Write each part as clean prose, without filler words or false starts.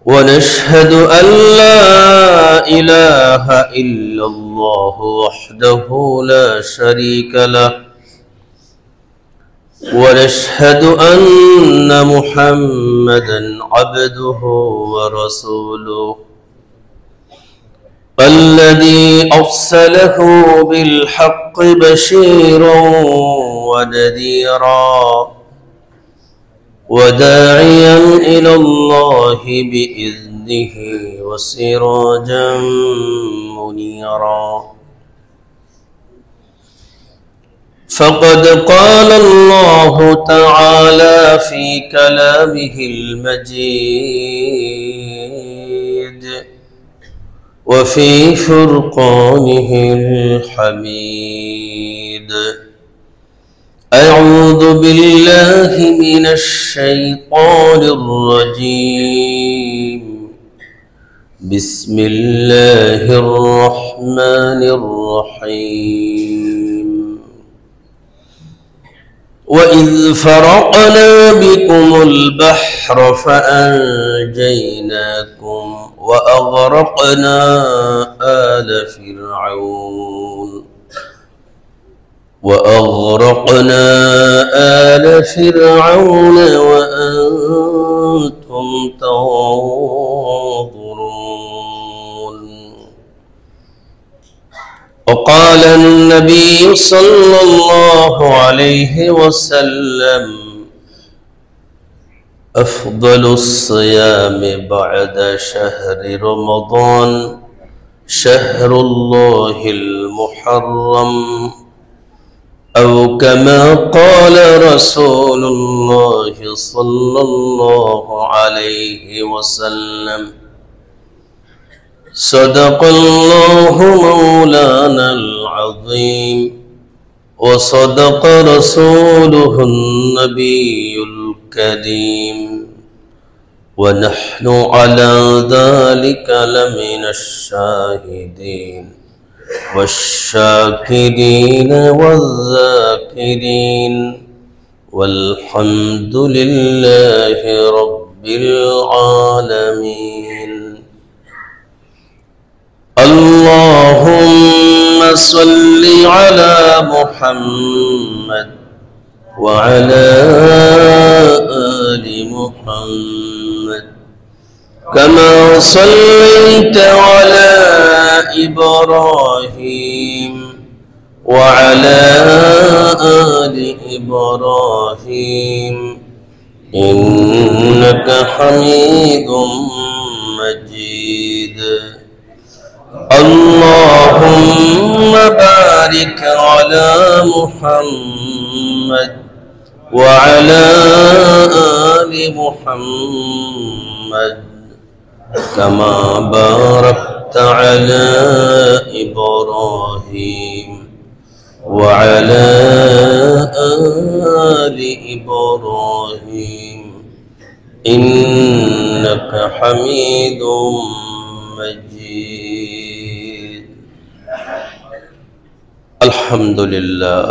ونشهد أن لا إله إلا الله وحده لا شريك له ونشهد أن محمدا عبده ورسوله الذي أرسله بالحق بشيرا ونذيرا وداعيا إلى الله بإذنه وسراجا منيرا فقد قال الله تعالى في كلامه المجيد وفي فرقانه الحميد أعوذ بالله من الشيطان الرجيم بسم الله الرحمن الرحيم وإذ فرقنا بكم البحر فأنجيناكم وأغرقنا آل فرعون وأنتم تنظرون وقال النبي صلى الله عليه وسلم أفضل الصيام بعد شهر رمضان شهر الله المحرم أو كما قال رسول الله صلى الله عليه وسلم صدق الله مولانا العظيم وصدق رسوله النبي الكريم ونحن على ذلك لمن الشاهدين والشاكرين والذاكرين والحمد لله رب العالمين اللهم صل على محمد وعلى آل محمد كما صليت على إبراهيم وعلى آل إبراهيم إنك حميد مجيد اللهم بارك على محمد وعلى آل محمد كما باركت على إبراهيم وعلى آل إبراهيم إنك حميد مجيد الحمد لله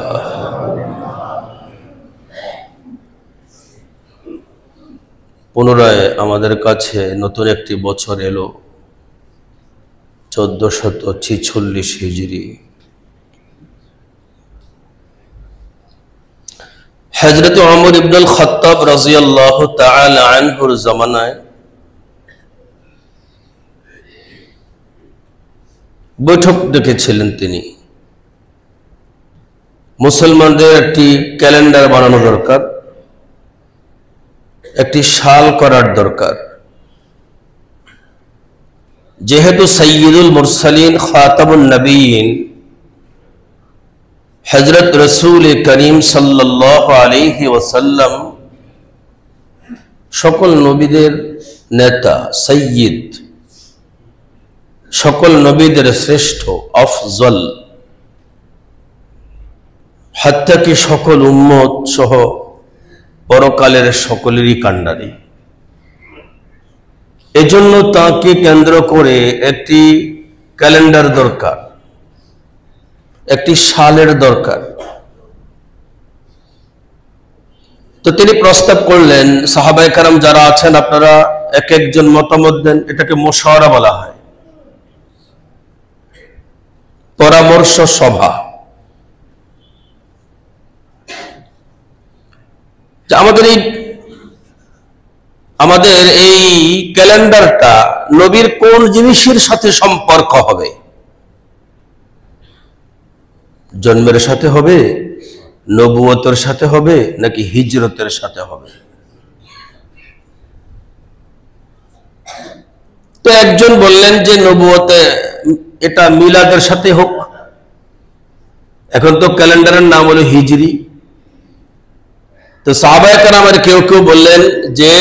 পুনরায় আমাদের কাছে নতুন একটি বছর এলো 1446 হিজরি। হযরত ওমর ইবনুল খাত্তাব রাদিয়াল্লাহু তাআলা আনহুর জামানায় বৈঠক ডেকেছিলেন তিনি। মুসলমানদের একটি ক্যালেন্ডার বানানো দরকার, একটি সাল করার দরকার। যেহেতু সাইয়্যিদুল মুরসালিন খাতামুন নবিয়্যিন হযরত রাসূল করিম সাল্লাল্লাহু আলাইহি ওয়াসাল্লাম সকল নবীদের নেতা, সাইয়্যিদ, সকল নবীদের শ্রেষ্ঠ, আফজল, হাত্তা কি সকল উম্মত সহ পরকালের সকলেরই কাণ্ডারি। এজন্য তাকে কেন্দ্র করে একটি ক্যালেন্ডার দরকার, একটি সালের দরকার। তো তিনি প্রস্তাব করলেন, সাহাবায়ে কেরাম যারা আছেন আপনারা এক একজন মতামত দেন, এটাকে মুশাওয়ারা বলা হয়, পরামর্শ সভা। আমাদের এই ক্যালেন্ডারটা নবীর কোন জিনিসের সাথে সম্পর্ক হবে? জন্মের সাথে হবে, নবুয়তের সাথে হবে, নাকি হিজরতের সাথে হবে? তো একজন বললেন যে নবুয়তে, এটা মিলাদের সাথে হোক। এখন তো ক্যালেন্ডারের নাম হলো হিজরি। তো সাহাবায়ে কেরামের কেউ কেউ বললেন যে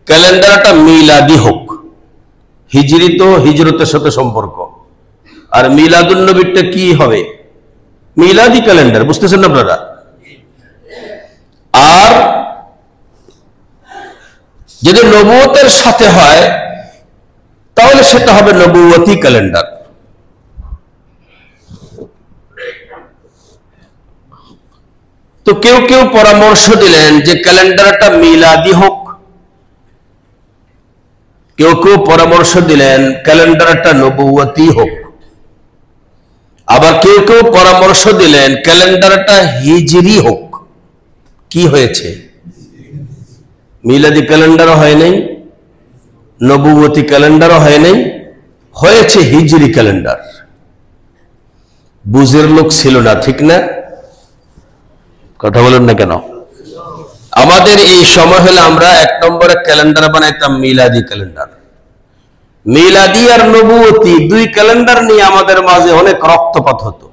ক্যালেন্ডারটা মিলাদি হোক, হিজরি তো হিজরতের সাথে সম্পর্ক, আর মিলাদুন নবীটা কি হবে? মিলাদি ক্যালেন্ডার, বুঝতেছেন না আপনারা? আর যদি নবুয়তের সাথে হয় তাহলে সেটা হবে নবুয়তি ক্যালেন্ডার। তো কেউ কেউ পরামর্শ দিলেন যে ক্যালেন্ডারটা মিলাদি হোক, কেউ কেউ পরামর্শ দিলেন ক্যালেন্ডারটা নবুয়তি হোক, আবার কেউ কেউ পরামর্শ দিলেন ক্যালেন্ডারটা হিজরি হোক। কি হয়েছে? মিলাদি ক্যালেন্ডারও হয় নাই, নবুয়তি ক্যালেন্ডারও হয় নাই, হয়েছে হিজরি ক্যালেন্ডার। বুঝের লোক ছিল না, ঠিক না? কথা বলেন না কেন? আমাদের এই সময় হলে আমরা এক নম্বরে ক্যালেন্ডার বানাইতাম মিলাদি ক্যালেন্ডার। মিলাদি আর নবুয়তি দুই ক্যালেন্ডার নিয়ে আমাদের মাঝে অনেক রক্তপাত হতো।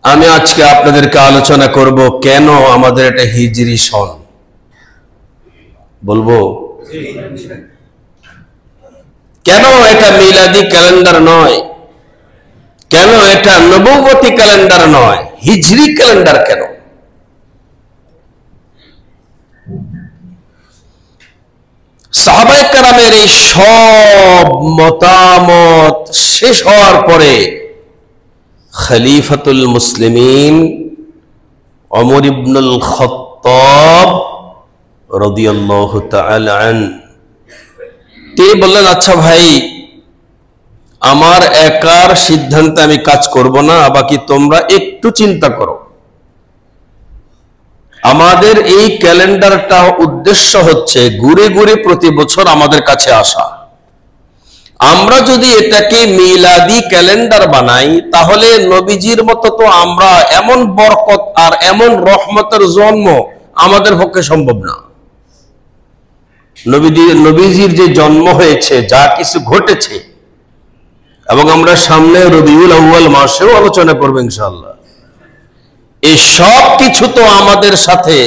আমি আজকে আপনাদেরকে আলোচনা করব কেন আমাদের এটা হিজরি সন। বলবো কেন এটা মিলাদি ক্যালেন্ডার নয়, কেন এটা নবুয়তি ক্যালেন্ডার নয়, হিজরি ক্যালেন্ডার কেন? সাহাবায়ে কেরামের এই সব মতামত শেষ হওয়ার পরে খলিফাতুল মুসলিমিন ওমর ইবনুল খাত্তাব রাদিয়াল্লাহু তাআলা আনহু তিনি বললেন, আচ্ছা ভাই, আমার একার সিদ্ধান্তে আমি কাজ করব না, বাকি তোমরা একটু চিন্তা করো। আমাদের এই ক্যালেন্ডারটা উদ্দেশ্য হচ্ছে ঘুরে ঘুরে প্রতি বছর আমাদের কাছে আসা। আমরা যদি এটাকে মিলাদি ক্যালেন্ডার বানাই তাহলে নবীজির মতো তো আমরা এমন বরকত আর এমন রহমতের জন্ম আমাদের পক্ষে সম্ভব না। নবীজির যে জন্ম হয়েছে, যা কিছু ঘটেছে, এবং আমরা সামনে রবিউল আউয়াল মাসেও আলোচনা করব ইনশাআল্লাহ, এই সব কিছু তো আমাদের সাথে,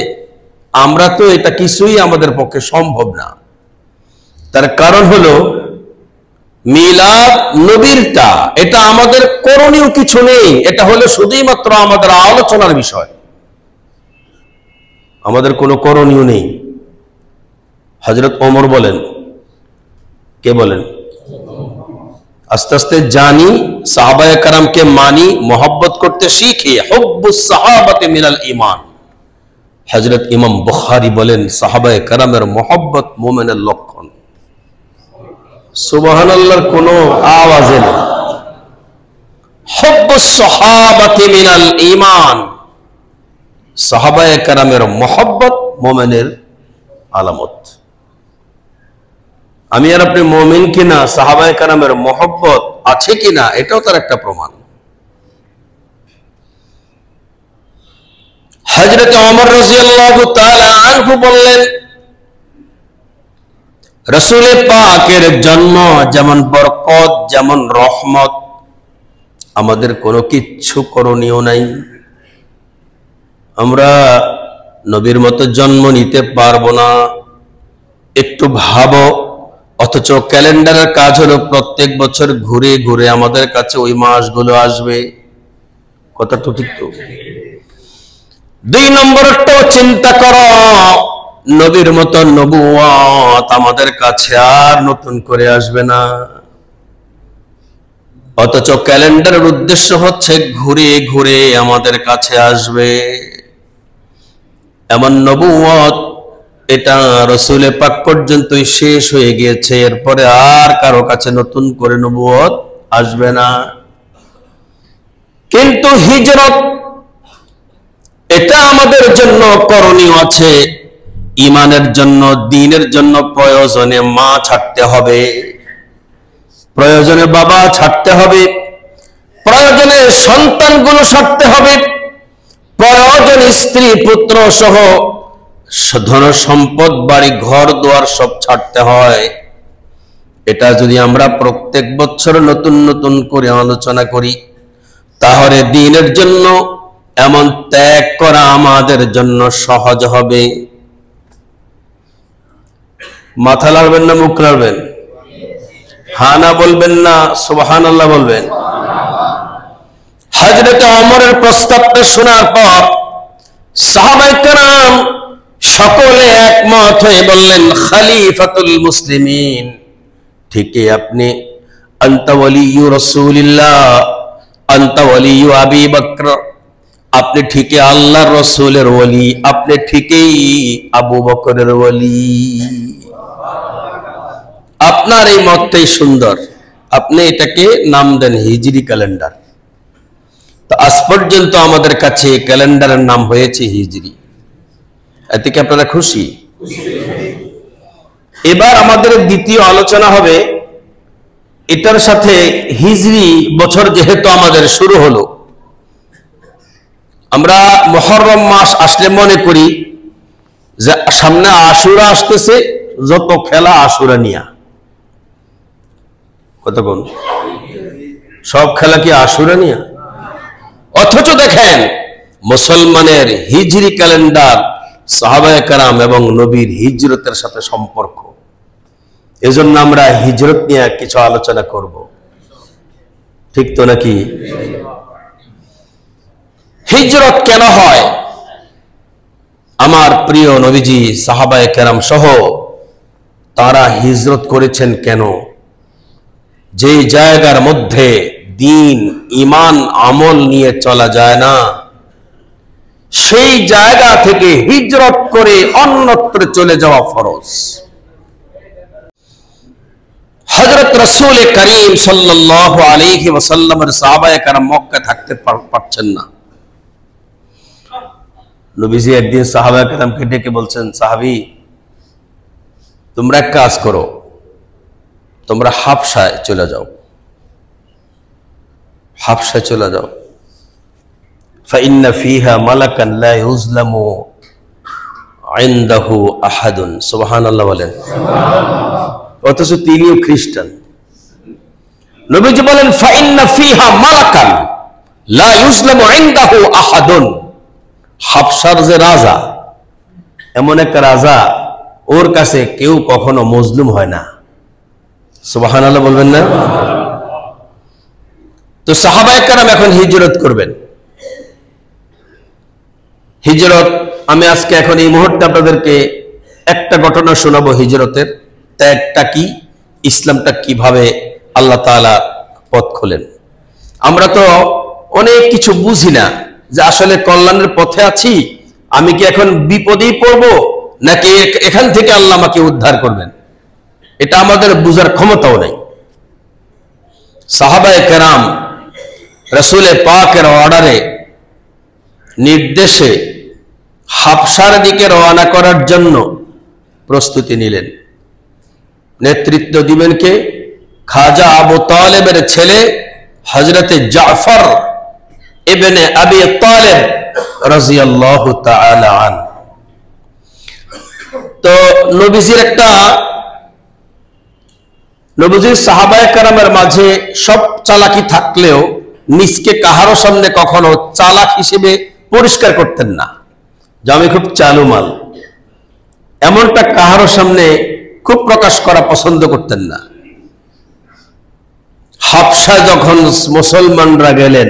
আমরা তো এটা কিছুই আমাদের পক্ষে সম্ভব না। তার কারণ হলো মিলাদ নবীরটা এটা আমাদের করণীয় কিছু নেই, এটা হলো শুধুই মাত্র আমাদের আলোচনার বিষয়, আমাদের কোনো করণীয় নেই। হযরত ওমর বলেন, কে বলেন? আস্তে আস্তে জানি, সাহাবায়ে কেরামকে মানি, মোহাব্বত করতে শিখি। হুব্বুস সাহাবাতি মিনাল ঈমান। হযরত ইমাম বুখারী বলেন, সাহাবায়ে কেরামের মোহাব্বত মুমিনের লক্ষণ। সুবহানাল্লাহর কোনো আওয়াজ নেই। হুব্বুস সাহাবাতি মিনাল ঈমান, সাহাবায়ে কেরামের মোহাব্বত মুমিনের আলামত। আমি আর আপনি মুমিন কিনা, সাহাবায়ে কেরামের মোহাব্বত আছে কিনা, এটাও তার একটা প্রমাণ। হযরত ওমর রাদিয়াল্লাহু তাআলা আনহু বললেন, রাসূল পাকের জন্ম যেমন বরকত, যেমন রহমত, আমাদের কোনো কিচ্ছু করণীয় নাই। আমরা নবীর মতো জন্ম নিতে পারবো না। একটু ভাবো, অথচ ক্যালেন্ডারের কাজ হলো প্রত্যেক বছর ঘুরে ঘুরে আমাদের কাছে ওই মাসগুলো আসবে। কথা তো ঠিক তো? দুই নম্বরটাও চিন্তা করো, নবীর মতো নবুয়ত আমাদের কাছে আর নতুন করে আসবে না, অথচ ক্যালেন্ডারের উদ্দেশ্য হচ্ছে ঘুরে ঘুরে আমাদের কাছে আসবে। এমন নবুয়ত এটা রাসূলে পাক পর্যন্তই শেষ হয়ে গিয়েছে, এরপরে আর কারো কাছে নতুন করে নবুয়ত আসবে না। কিন্তু হিজরত এটা আমাদের জন্য করণীয় আছে। ঈমানের জন্য, দ্বীনের জন্য প্রয়োজনে মা ছাড়তে হবে, প্রয়োজনে বাবা ছাড়তে হবে, প্রয়োজনে সন্তানগুলো ছাড়তে হবে, প্রয়োজনে স্ত্রী পুত্র সহ ধন সম্পদ বাড়ি ঘর দুয়ার সব ছাড়তে হয়। এটা যদি আমরা প্রত্যেক বছর নতুন নতুন করে আলোচনা করি, তাহলে দ্বীনের জন্য এমন ত্যাগ করা আমাদের জন্য সহজ হবে। মাথা লাড়বেন না মুখ লাড়বেন? হ্যাঁ না বলবেন না সুবহানাল্লাহ বলবেন? হযরত ওমরের প্রস্তাবটা শোনার পর সাহাবায়ে কেরাম সকলে একমত হয়ে বললেন, খলিফাতুল মুসলিমিন, ঠিকই আপনি, আনতা ওয়ালিয়্যু রাসূলিল্লাহ, আনতা ওয়ালিয়্যু আবী বকর, আপনি ঠিকই আল্লাহর রাসূলের ওলি, আপনি ঠিকই আবু বকরের ওলি। আপনার এই মতটাই সুন্দর, আপনি এটাকে নাম দেন হিজরি ক্যালেন্ডার। তো আজ পর্যন্ত আমাদের কাছে ক্যালেন্ডারের নাম হয়েছে হিজরি। এতে কি আপনারা খুশি? এবার আমাদের দ্বিতীয় আলোচনা হবে, এটার সাথে হিজরি বছর যেহেতু আমাদের শুরু হলো, আমরা মুহররম মাস আসলে মনে করি যে সামনে আশুরা আসতেছে, যত খেলা আশুরা নিয়া। কতক্ষণ সব খেলা কি আশুরা নিয়া? অথচ দেখেন মুসলমানের হিজরি ক্যালেন্ডার সাহাবায়ে কেরাম এবং নবীর হিজরতের সাথে সম্পর্ক। এজন্য আমরা হিজরত নিয়ে কিছু আলোচনা করব, ঠিক তো নাকি? হিজরত কেন হয়? আমার প্রিয় নবীজি সাহাবায়ে কেরাম সহ তারা হিজরত করেছেন কেন? যে জায়গার মধ্যে দ্বীন, ঈমান, আমল নিয়ে চলা যায় না, সেই জায়গা থেকে হিজরত করে অন্যত্র চলে যাওয়া ফরজ। হযরত রাসূল করিম সাল্লাল্লাহু আলাইহি ওয়াসাল্লামের সাহাবায়ে কেরাম মক্কা থাকতে পারছেন না। নবীজি একদিন সাহাবায়ে কেরামকে ডেকে বলছেন, সাহাবী, তোমরা এক কাজ করো, তোমরা হাবশায় চলে যাও, হাবশায় চলে যাও। ফাইন্না ফিহা মালাকান লা ইউজলামু ইনদাহু আহাদুন। সুবহানাল্লাহ বলেন। অথচ তিনিও খ্রিস্টান। নবীজি বলেন, ফাইন্না ফিহা মালাকান লা ইউজলামু ইনদাহু আহাদুন। হাবশার যে রাজা, এমন একটা রাজা, ওর কাছে কেউ কখনো মজলুম হয় না। সুবহানাল্লাহ বলবেন না? তো সাহাবায়ে কেরাম এখন হিজরত করবেন। হিজরত, আমি আজকে এখন এই মুহূর্তে আপনাদেরকে একটা ঘটনা শোনাবো হিজরতের। ত্যাগটা কি, ইসলামটা কিভাবে আল্লাহ তাআলা পথ খোলেন। আমরা তো অনেক কিছু বুঝি না যে আসলে কল্যাণের পথে আছি, আমি কি এখন বিপদেই পড়বো নাকি এখান থেকে আল্লাহ আমাকে উদ্ধার করবেন, এটা আমাদের বুঝার ক্ষমতাও নেই। সাহাবায়ে কেরাম রাসূলে পাকের অর্ডারে, নির্দেশে হাবশার দিকে রওনা করার জন্য প্রস্তুতি নিলেন। নেতৃত্ব দিবেন কে? খাজা আবু তালেবের ছেলে হযরতে জাফর ইবনে আবি তালেব রাদিয়াল্লাহু তাআলা আন। তো নবীজির সাহাবায়ে কেরামের মাঝে সব চালাকি থাকলেও নিজকে কাহারো সামনে কখনো চালাক হিসেবে পরিষ্কার করতেন না যে আমি খুব চালু মাল, এমনটা কাহারো সামনে খুব প্রকাশ করা পছন্দ করতেন না। হাবশা যখন মুসলমানরা গেলেন,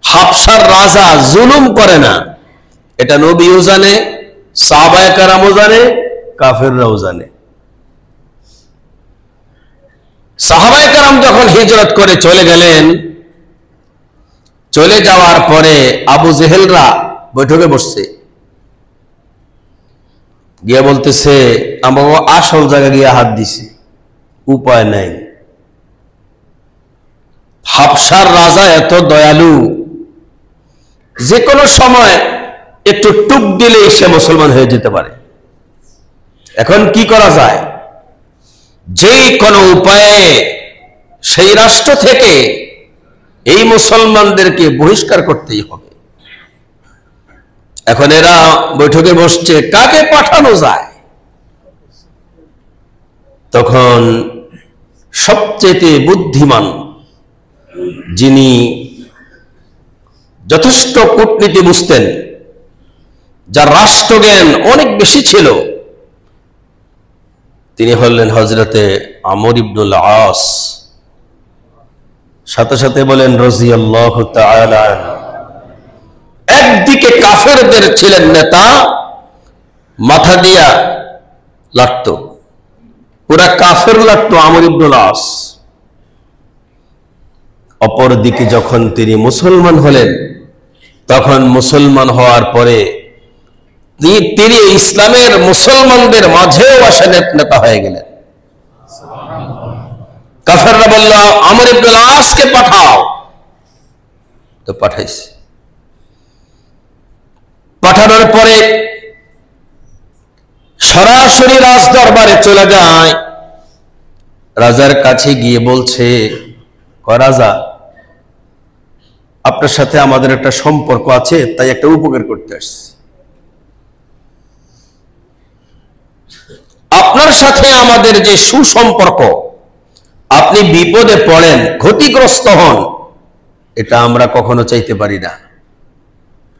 হাবশার রাজা জুলুম করে না, এটা নবীও জানে, সাহাবায়ে কেরামও জানে, কাফেররাও জানে। সাহাবায়ে কেরাম যখন হিজরত করে চলে গেলেন, চলে যাওয়ার পরে আবু জেহেলরা বৈঠকে বসছে। গিয়া বলতেছে আমার আসল জায়গা গিয়া হাত দিছে, উপায় নাই। হাবশার রাজা এত দয়ালু, যে কোনো সময় একটু টুক দিলে সে মুসলমান হয়ে যেতে পারে। এখন কি করা যায়? যে কোনো উপায়ে সেই রাষ্ট্র থেকে এই মুসলমানদেরকে বহিষ্কার করতেই হবে। এখন এরা বৈঠকে বসছে কাকে পাঠানো যায়। তখন সবচেয়ে বুদ্ধিমান, যিনি যথেষ্ট কূটনীতি বুঝতেন, যার রাষ্ট্রজ্ঞান অনেক বেশি ছিল, তিনি হলেন হযরতে আমর ইবনুল আস। সাথে সাথে বলেন রাদিয়াল্লাহু তাআলা আনহু। একদিকে কাফেরদের ছিলেন নেতা, মাথা দিয়া লাগতো, পুরা কাফের লাগতো আমর ইবনুল আস। অপরদিকে যখন তিনি মুসলমান হলেন, তখন মুসলমান হওয়ার পরে তিনি ইসলামের মুসলমানদের মাঝেও আসেন নেতা হয়ে গেলেন। কাফেররা বলল আমর ইবনুল আসকে পাঠাও, তো পাঠাইছে। পাঠানোর পরে সরাসরি রাজ দরবারে চলে যায়। রাজার কাছে গিয়ে বলছে, রাজা, আপনার সাথে আমাদের একটা সম্পর্ক আছে, তাই একটা উপকার করতে আসছি। আপনার সাথে আমাদের যে সুসম্পর্ক, আপনি বিপদে পড়েন, ক্ষতিগ্রস্ত হন, এটা আমরা কখনো চাইতে পারি না।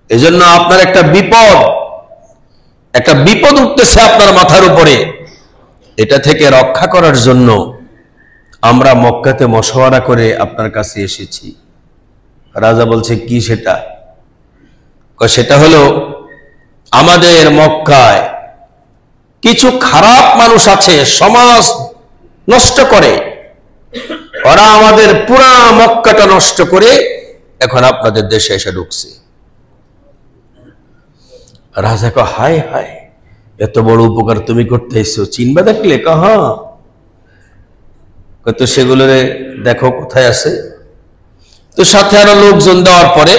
এজন্য আপনার একটা বিপদ উঠতেছে আপনার মাথার উপরে, এটা থেকে রক্ষা করার জন্য আমরা মক্কাতে মশওয়ারা করে আপনার কাছে এসেছি। রাজা বলছে কি সেটা? সেটা হলো আমাদের মক্কায় কিছু খারাপ মানুষ আছে, সমাজ নষ্ট করে, ওরা আমাদের পুরা মক্কাটা নষ্ট করে এখন আপনাদের দেশে এসে ঢুকছে। রাজা কয় হায় হায়, এত বড় উপকার তুমি করতে এসছো, চিনবা দেখলে? হ্যাঁ। তো সেগুলো দেখো কোথায় আছে। তো সাথে আরো লোকজন দেওয়ার পরে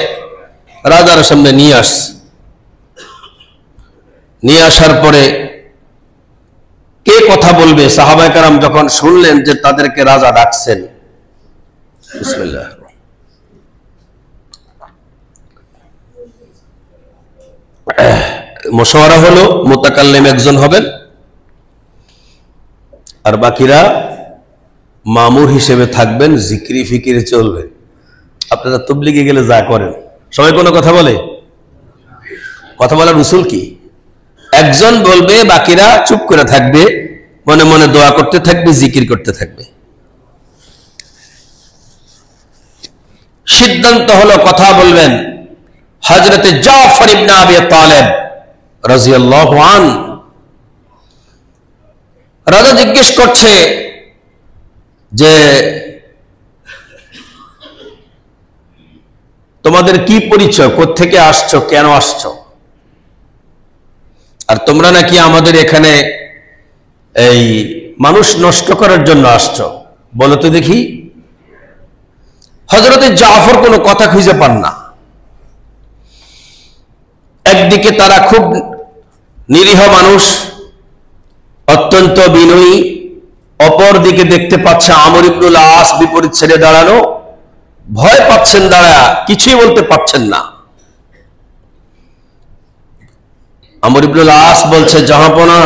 রাজার সামনে নিয়ে আসছে। নিয়ে আসার পরে কে কথা বলবে? সাহাবায়ে কেরাম যখন শুনলেন যে তাদেরকে রাজা ডাকছেন, বিসমিল্লাহ, মশওয়ারা হলো মুতাকাল্লিম একজন হবেন, আর বাকিরা মামুর হিসেবে থাকবেন, জিকিরি ফিকিরে চলবে। আপনারা তাবলীগে গেলে যা করেন, সবাই কোনো কথা বলে? কথা বলার উসুল কি? একজন বলবে, বাকিরা চুপ করে থাকবে, মনে মনে দোয়া করতে থাকবে, জিকির করতে থাকবে। সিদ্ধান্ত হলো কথা বলবেন হযরতে জাফর ইবনে আবি তালেব রাদিয়াল্লাহু আনহু। রাজা জিজ্ঞেস করছে যে তোমাদের কি পরিচয়, কোত্থেকে আসছো, কেন আসছো? আর তোমরা নাকি আমাদের এখানে এই মানুষ নষ্ট করার জন্য আসছো, বলো তো দেখি। হযরতে জাফর কোনো কথা খুঁজে পান না। একদিকে তারা খুব নিরীহ মানুষ, অত্যন্ত বিনয়ী, অপর দিকে দেখতে পাচ্ছে আমর ইবনুল আস বিপরীত ছেড়ে দাঁড়ানো, ভয় পাচ্ছেন, দাঁড়া কিছুই বলতে পারছেন না। আমর ইবনুল আস বলছে, জাহাপনা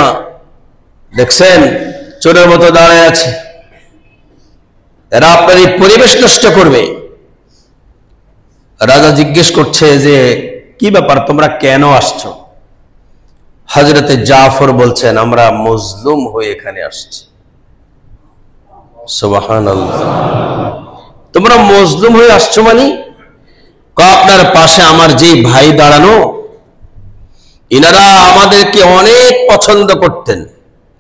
দেখছেন চোরের মতো দাঁড়ায় আছে, এরা আপনার এই পরিবেশ নষ্ট করবে। রাজা জিজ্ঞেস করছে যে কি ব্যাপার, তোমরা কেন আসছো? হযরতে জাফর বলছেন, আমরা মজলুম হয়ে এখানে আসছি। সুবহানাল্লাহ। তোমরা মজলুম হয়ে আসছো মানে? আপনার পাশে আমার যে ভাই দাঁড়ানো, ইনারা আমাদেরকে অনেক পছন্দ করতেন।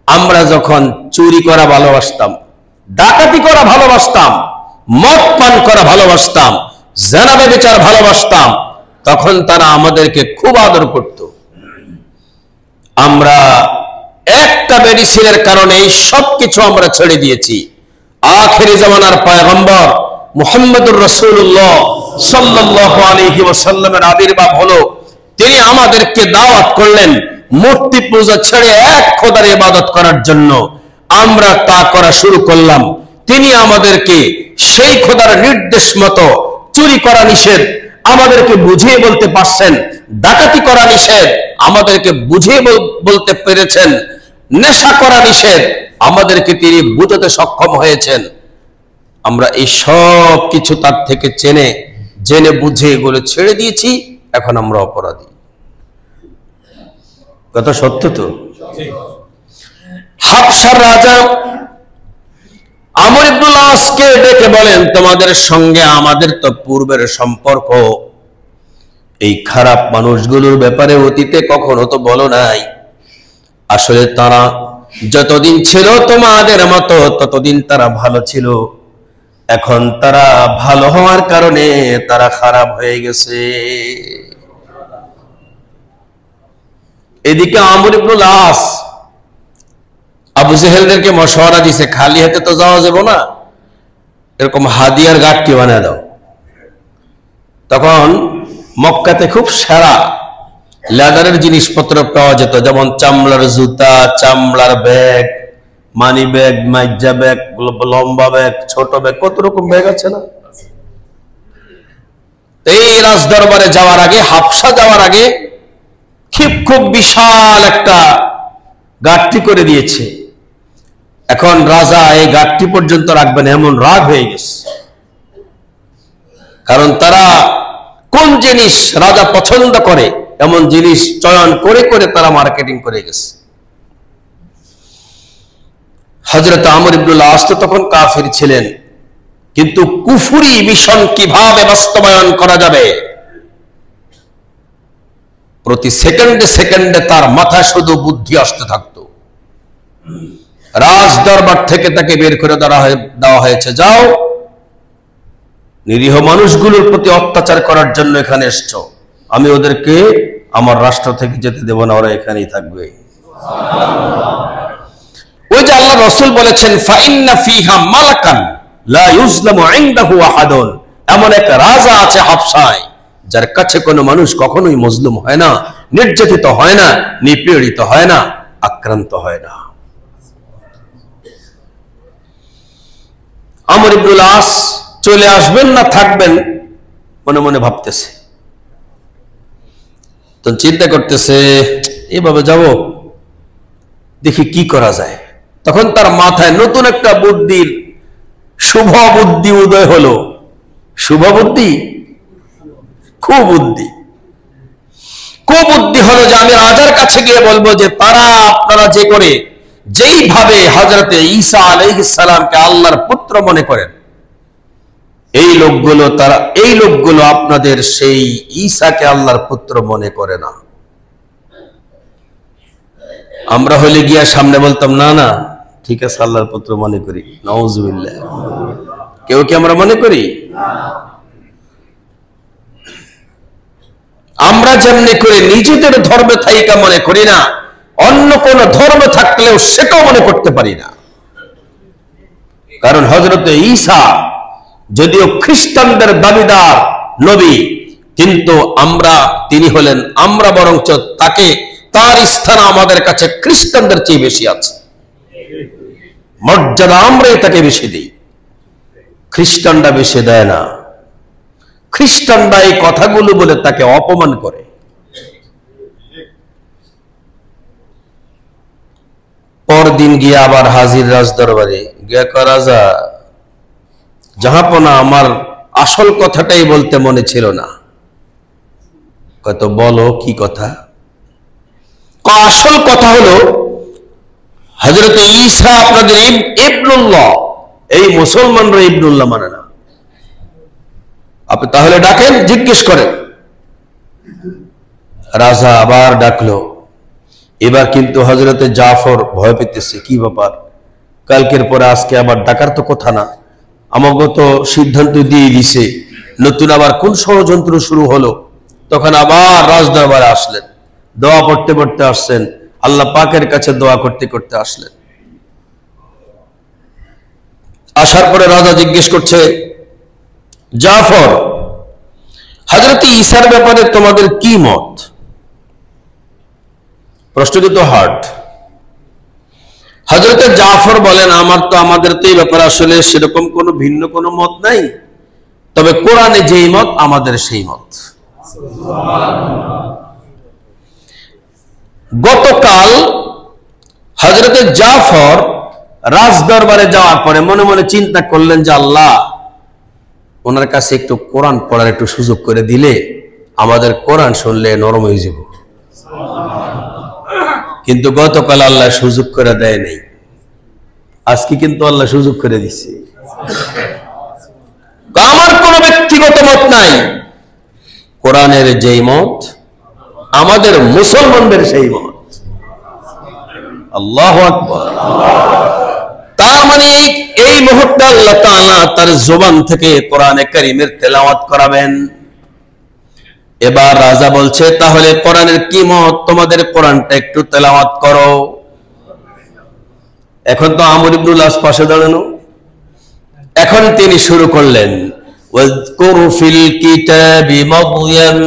আমরা যখন চুরি করা ভালোবাসতাম, ডাকাতি করা ভালোবাসতাম, মদ পান করা ভালোবাসতাম, জিনা ব্যভিচার ভালোবাসতাম, তখন তারা আমাদেরকে খুব আদর করত। আমরা একটা মেডিসিনের কারণে এই সবকিছু আমরা ছেড়ে দিয়েছি। আখেরি জামানার পয়গম্বর মুহাম্মদুর রাসূলুল্লাহ সাল্লাল্লাহু আলাইহি ওয়াসাল্লামের আবির্ভাব হলো। তিনি আমাদেরকে দাওয়াত করলেন মূর্তি পূজা ছেড়ে এক খোদার ইবাদত করার জন্য। আমরা তা করা শুরু করলাম। তিনি আমাদেরকে সেই খোদার নির্দেশ মতো চুরি করা নিষেধ আমাদেরকে বুঝিয়ে বলতে পারছেন, ডাকাতি করা নিষেধ আমাদেরকে বুঝিয়ে বলতে পেরেছেন, নেশা করা নিষেধ আমাদেরকে তিনি বুঝাতে সক্ষম হয়েছেন। আমরা এই সব কিছু তার থেকে জেনে বুঝে এগুলো ছেড়ে দিয়েছি। এখন আমরা অপরাধী। কথা সত্য তো? হাবশার রাজা আমর ইবনুল আসকে ডেকে বলেন, তোমাদের সঙ্গে আমাদের তো পূর্বের সম্পর্ক, এই খারাপ মানুষগুলোর ব্যাপারে অতীতে কখনো তো বলো নাই। আসলে তারা যতদিন ছিল তোমাদের মতো ততদিন তারা ভালো ছিল, এখন তারা ভালো হওয়ার কারণে তারা খারাপ হয়ে গেছে। এদিকে আমর ইবনুল আস আবু জেহেলদেরকে মশওয়ারা দিছে, খালি হাতে তো যাওয়া যাবে না, এরকম হাদিয়ার গাঠটি বানিয়ে দাও। তখন মক্কাতে খুব সেরা লেদারের জিনিসপত্র পাওয়া যেত, যেমন চামড়ার জুতা, চামড়ার ব্যাগ, মানি ব্যাগ, মাইজা ব্যাগ, লম্বা ব্যাগ, ছোট ব্যাগ, কত রকম ব্যাগ আছে না? এই রাজ দরবারে যাওয়ার আগে, হাবশা যাওয়ার আগে খুব বিশাল একটা গাঠটি করে দিয়েছে। এখন রাজা এই গাঠটি পর্যন্ত রাখবেন এমন রাগ হয়ে গেছে, কারণ তারা কোন জিনিস রাজা পছন্দ করে এমন জিনিস চয়ন করে করে তারা মার্কেটিং করে গেছে। হযরত আমর ইবনুল আস তো তখন কাফির ছিলেন, কিন্তু কুফরি মিশন কিভাবে বাস্তবায়ন করা যাবে প্রতি সেকেন্ডে সেকেন্ডে তার মাথায় শুধু বুদ্ধি আসতে থাকতো। রাজ দরবার থেকে তাকে বের করে দেওয়া হয়েছে, যাও নিরীহ মানুষগুলোর প্রতি অত্যাচার করার জন্য এখানে এসছো, আমি ওদেরকে আমার রাষ্ট্র থেকে যেতে দেব না, ওরা এখানেই থাকবে। ওই যে আল্লাহ রাসূল বলেছেন, ফাইন্না ফিহা মালাকান লা ইউজলামু ইনদাহু আহাদুন, এমন এক রাজা আছে হাবশায় যার কাছে কোনো মানুষ কখনোই মজলুম হয় না, নির্যাতিত হয় না, নিপীড়িত হয় না, আক্রান্ত হয় না। আমর ইবনুল আস চলে আসবেন না থাকবেন মনে মনে ভাবতেছে, তো চিন্তা করতেছে এভাবে যাব, দেখি কি করা যায়। তখন তার মাথায় নতুন একটা বুদ্ধির শুভ বুদ্ধি উদয় হলো। শুভ বুদ্ধি, কুবুদ্ধি হলো যে আমি রাজার কাছে গিয়ে বলবো যে আপনারা যেইভাবে হযরতে ঈসা আলাইহিস সালামকে আল্লাহর পুত্র মনে করেন, এই লোকগুলো আপনাদের সেই ঈসাকে আল্লাহর পুত্র মনে করে না। আমরা হলে গিয়া সামনে বলতাম, না না ঠিক আছে আল্লাহর পুত্র মনে করি, নাউজুবিল্লাহ। কেউ কি আমরা মনে করি? আমরা যেমনি করে নিজেদের ধর্মে থাইকা মনে করি না, অন্য কোন ধর্ম থাকলেও সেটাও মনে করতে পারি না। কারণ হযরতে ঈসা যদিও খ্রিস্টানদের দাবিদার নবী, কিন্তু আমরা বরঞ্চ তার স্থান আমাদের কাছে খ্রিস্টানদের চেয়ে বেশি আছে, মর্যাদা আমরাই তাকে বেশি দিই, খ্রিস্টানরা বেশি দেয় না। খ্রিস্টানরা এই কথাগুলো বলে তাকে অপমান করে। পরদিন গিয়ে আবার হাজির রাজ দরবারে গিয়া, রাজা জাহাপনা আমার আসল কথাটাই বলতে মনে ছিল না। কত বলো কি কথা? আসল কথা হলো হযরত ঈসা আপনাদের ইবনুল্লাহ, এই মুসলমানরা ইবনুল্লাহ মানে না। আপনি তাহলে ডাকেন, জিজ্ঞেস করেন। রাজা আবার ডাকলো। এবার কিন্তু হযরতে জাফর ভয় পেতেছে, কি ব্যাপার, কালকের পরে আজকে আবার ডাকার তো কথা না, আমাকে তো সিদ্ধান্ত দিয়ে দিছে, নতুন আবার কোন ষড়যন্ত্র শুরু হলো। তখন আবার রাজদরবারে আসলেন, দোয়া পড়তে পড়তে আসছেন, আল্লাহ পাকের কাছে দোয়া করতে করতে আসলেন। আসার পরে রাজা জিজ্ঞেস করছে, জাফর, হযরত ঈসার ব্যাপারে তোমাদের কি মত? প্রশ্ন কিন্তু হার্ড। হযরত জাফর বলেন, আমাদের তো এই ব্যাপারে আসলে সেরকম কোনো ভিন্ন কোনো মত নাই, তবে কোরআনে যেই মত আমাদের সেই মত। গতকাল হযরত জাফর রাজ দরবারে যাওয়ার পরে মনে মনে চিন্তা করলেন যে আল্লাহ, ওনার কাছে একটু কোরআন পড়ার একটু সুযোগ করে দিলে আমাদের কোরআন শুনলে নরম হয়ে যাব। কিন্তু গতকাল আল্লাহ সুযোগ করে দেয় নাই, আজকে কিন্তু আল্লাহ সুযোগ করে দিচ্ছে। আমার কোনো ব্যক্তিগত মত নাই, কোরআনের যেই মত আমাদের মুসলমানদের সেই মত। আল্লাহু আকবার। তার মানে এই মুহূর্তে আল্লাহ তাআলা তার জবান থেকে কোরআনে কারীমের তেলাওয়াত করাবেন। এবার রাজা বলছে, তাহলে কোরআনের কি মত? তোমাদের কোরআনটা একটু তেলাওয়াত করো। এখন তো আমর ইবনুল আস পাশে দাঁড়ানো। এখন তিনি শুরু করলেন, ওয়াজকুর ফিল কিতাবি মারইয়াম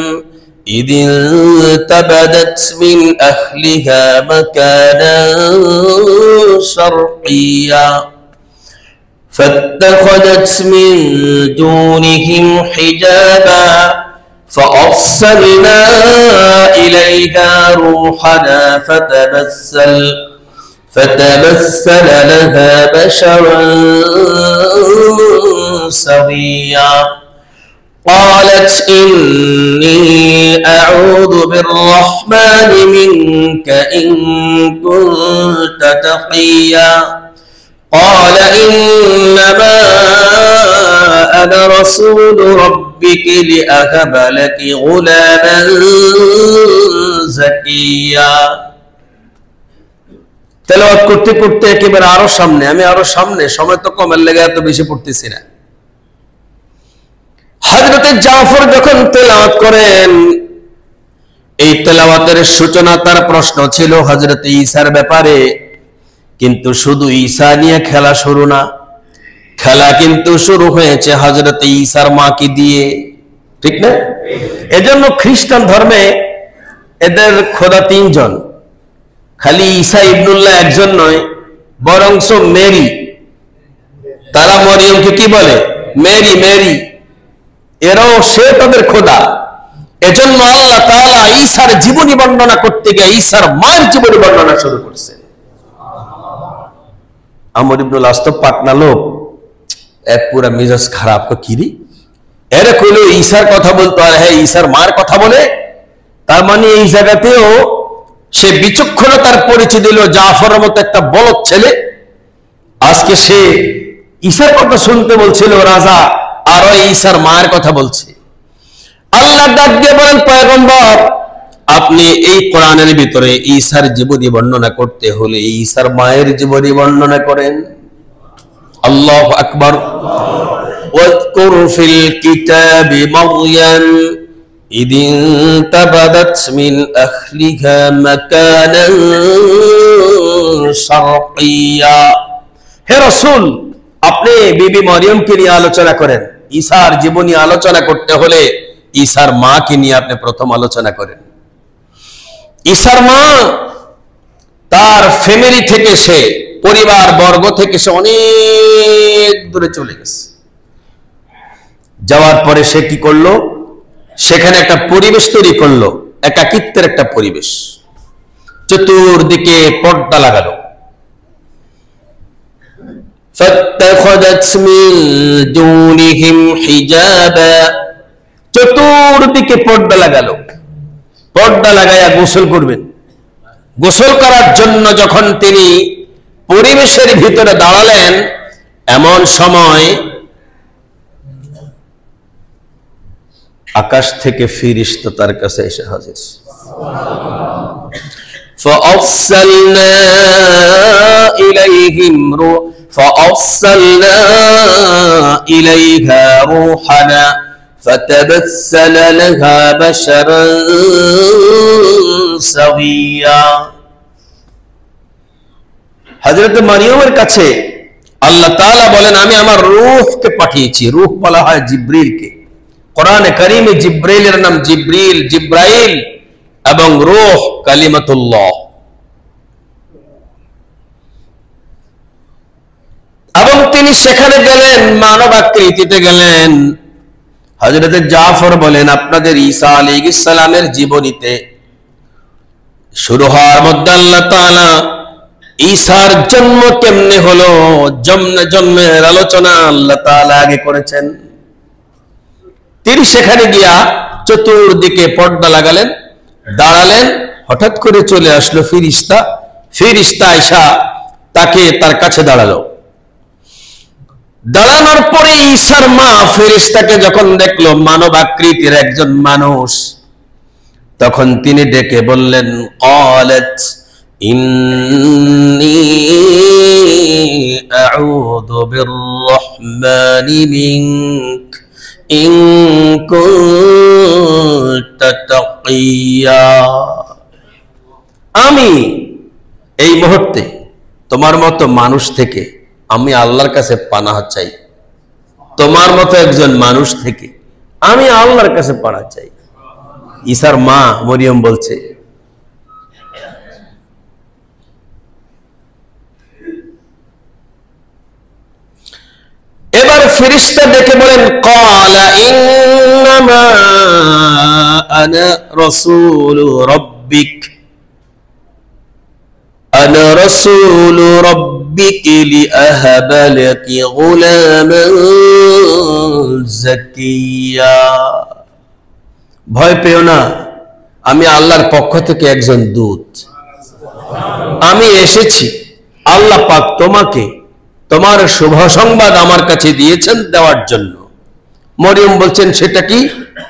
إذ انتبذت من أهلها مكانا شرقيا فاتخذت من دونهم حجابا فأرسلنا إليها روحنا فتمثل لها بشرا سويا قالت إني أعوذ بالرحمن منك إن كنت تقيا قال إنما أنا رسول ربك لأهب لك غلاما زكيا। তেলাওয়াত করতে করতে একেবারে আরো সামনে, সময় তো কমের লেগে এত বেশি পড়তেছি না। হযরত জাফর যখন তেলাওয়াত করেন, এই তেলাওয়াতের সূচনা তার প্রশ্ন ছিল হযরত ঈসার ব্যাপারে, কিন্তু শুধু ঈসা নিয়ে খেলা শুরু না, খেলা কিন্তু শুরু হয়েছে হযরত ঈসার মাকে দিয়ে, ঠিক না? এজন্য খ্রিস্টান ধর্মে এদের খোদা তিনজন, খালি ঈসা ইবনুল্লাহ একজন নয়, বরংস মেরি, তারা মরিয়মকে কি বলে? মেরি, এরাও সে তাদের খোদা। এজন্য আল্লাহ তাআলা ঈসার জীবনী বর্ণনা করতে গিয়ে ঈসার মায়ের জীবনী বর্ণনা শুরু করছেন। আমর ইবনুল আস তো পাটনা লোক, এক পুরা মেজাজ খারাপ, কিরি এর কইলো ঈসার কথা বলতো আর হ্যাঁ ঈসার মায়ের কথা বলে। তার মানে এই জায়গাতেও সে বিচক্ষণতার পরিচয় দিল, জাফরের মতো একটা বলদ ছেলে আজকে সে ঈসার কথা শুনতে বলছিল রাজা, আর ওই ঈসার মায়ের কথা বলছে। আল্লাহ ডাক দিয়ে বলেন, পয়গম্বর, আপনি এই কোরআনের ভিতরে ঈসার জীবনী বর্ণনা করতে হলে ঈসার মায়ের জীবনী বর্ণনা করেন। আল্লাহু আকবার। ওয়াজকুর ফিল কিতাবি মারইয়াম إذ انتبذت من أهلها مكانا شرقيا। হে রাসূল, আপনি বিবি মরিয়মকে নিয়ে আলোচনা করেন। ঈসার জীবনী আলোচনা করতে হলে ঈসার মাকে নিয়ে আপনি প্রথম আলোচনা করেন। ঈসার মা, তার ফ্যামিলি থেকে, সে পরিবার বর্গ থেকে সে অনেক দূরে চলে গেছে। যাওয়ার পরে সে কি করলো? সেখানে একটা পরিবেশ তৈরি করলো, একাকিত্বের একটা পরিবেশ। চতুর্দিকে পর্দা লাগালো। فاتخذت من دونهم حجابا, চতুর্দিকে পর্দা লাগালো। পর্দা লাগায়া গোসল করবেন। গোসল করার জন্য যখন তিনি পরিবেশের ভিতরে দাঁড়ালেন, এমন সময় আকাশ থেকে ফেরেশতা তার কাছে এসে হাজির। فأرسلنا إليها روحنا فتمثل لها بشرا سويا। হযরত মারিয়মের কাছে আল্লাহ তাআলা বলেন আমি আমার রূহকে পাঠিয়েছি। রূহ বলা হয় জিবরিলকে। কোরআনে কারীমে জিবরাইলের নাম জিবরিল, জিব্রাইল, এবং রূহ কালিমাতুল্লাহ। এবং তিনি সেখানে গেলেন, মানব আকৃতিতে গেলেন। হযরত জাফর বলেন আপনাদের ঈসা আলাইহিস সালামের জীবনীতে শুরু হওয়ার মধ্যে আল্লাহ তাআলা ঈসার জন্ম কেমনে হলো, জন্মের আলোচনা আল্লাহ তাআলা আগে করেছেন। তিনি সেখানে গিয়া চতুর্দিকে পর্দা লাগালেন, দাঁড়ালেন। হঠাৎ করে চলে আসলো ফিরিস্তা। ফিরিস্তা আয়েশা তাকে তার কাছে দাঁড়ালো। দাঁড়ানোর পরে ঈসার মা ফেরেশতাকে যখন দেখলো মানব আকৃতির একজন মানুষ, তখন তিনি ডেকে বললেন ক্বালাত ইন্নী আউযু বিররহমানি মিনক ইন কুনতা তাকিয়া। আমি এই মুহূর্তে তোমার মতো মানুষ থেকে আমি আল্লাহর কাছে পানাহ চাই। তোমার মতো একজন মানুষ থেকে আমি আল্লাহর কাছে পানাহ চাই। ঈসার মা মরিয়ম বলছে। এবার ফেরেশতা ডেকে বলেন ক্বালা ইন্নামা আনা রাসূলু রাব্বিক আনা রাসূলু রাব্বিকি লিআহাবা লাকি গুলামান যাকিয়া। ভয় পেও না, আমি আল্লাহর পক্ষ থেকে একজন দূত। আমি এসেছি, আল্লাহ পাক তোমাকে তোমার শুভ সংবাদ আমার কাছে দিয়েছেন দেওয়ার জন্য। মরিয়ম বলছেন সেটা কি?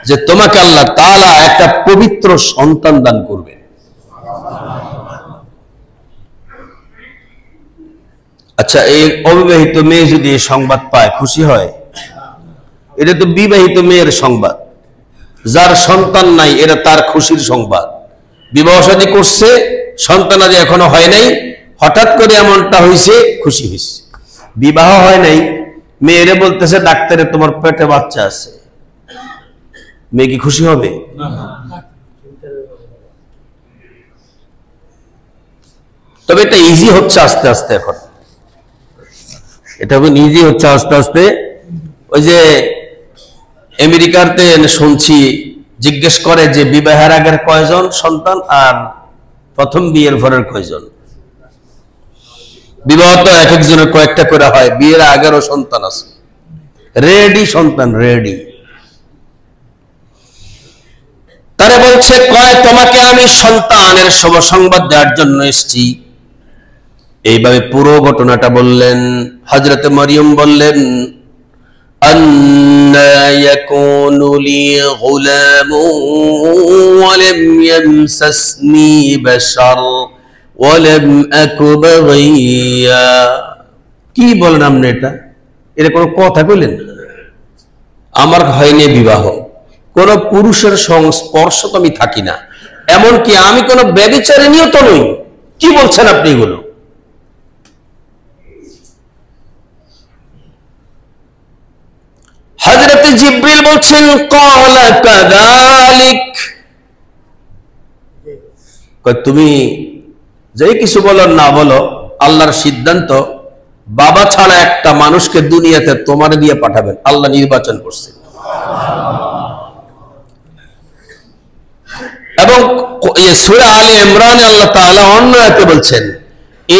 যে তোমাকে আল্লাহ তাআলা একটা পবিত্র সন্তান দান করবে। আচ্ছা, এই অবিবাহিত মেয়ে যদি এই সংবাদ পায় খুশি হয়? এটা তো বিবাহিত মেয়ের সংবাদ। যার সন্তান নাই এটা তার খুশির সংবাদ। বিবাহ শাদী করছে, সন্তানাদি এখনো হয় নাই, হঠাৎ করে এমনটা হয়েছে, খুশি হয়েছে। বিবাহ হয় নাই, মেয়েরে বলতেছে ডাক্তারে তোমার পেটে বাচ্চা আছে, মেয়ে কি খুশি হবে? তবে এটা ইজি হচ্ছে আস্তে আস্তে। এখন এটা এখন ইজি হচ্ছে আস্তে আস্তে। ওই যে আমেরিকাতে শুনছি জিজ্ঞেস করে যে বিবাহের আগের কয়জন সন্তান আর প্রথম বিয়ের পরের কয়জন। বিবাহ তো এক একজনের কয়েকটা করে হয়, বিয়ের আগেরও সন্তান আছে, রেডি সন্তান রেডি। তারা বলছে কয় তোমাকে আমি সন্তানের শুভ সংবাদ দেওয়ার জন্য এসেছি। এইভাবে পুরো ঘটনাটা বললেন। হযরত মরিয়ম বললেন আন্না ইয়াকুনু লি গুলামুন ওয়া লাম ইয়ামসাসনি বাশার ওয়া লাম আকু বাগিয়া। কি বলেন আপনি? এটা কোনো কথা বলেন? আমার হয়নি বিবাহ, কোন পুরুষের সংস্পর্শ তো আমি থাকি না, এমনকি আমি কোন ব্যভিচারিণীও তো নই। কি বলছেন আপনি এগুলো? হযরত জিবরিল বলছেন ক্বালা কাযালিক। তুমি যেই কিছু বলো না বলো, আল্লাহর সিদ্ধান্ত বাবা ছাড়া একটা মানুষকে দুনিয়াতে তোমার দিয়ে পাঠাবেন, আল্লাহ নির্বাচন করছে। এবং সূরা আলে ইমরানে আল্লাহ তাআলা অন্য আয়াতে বলছেন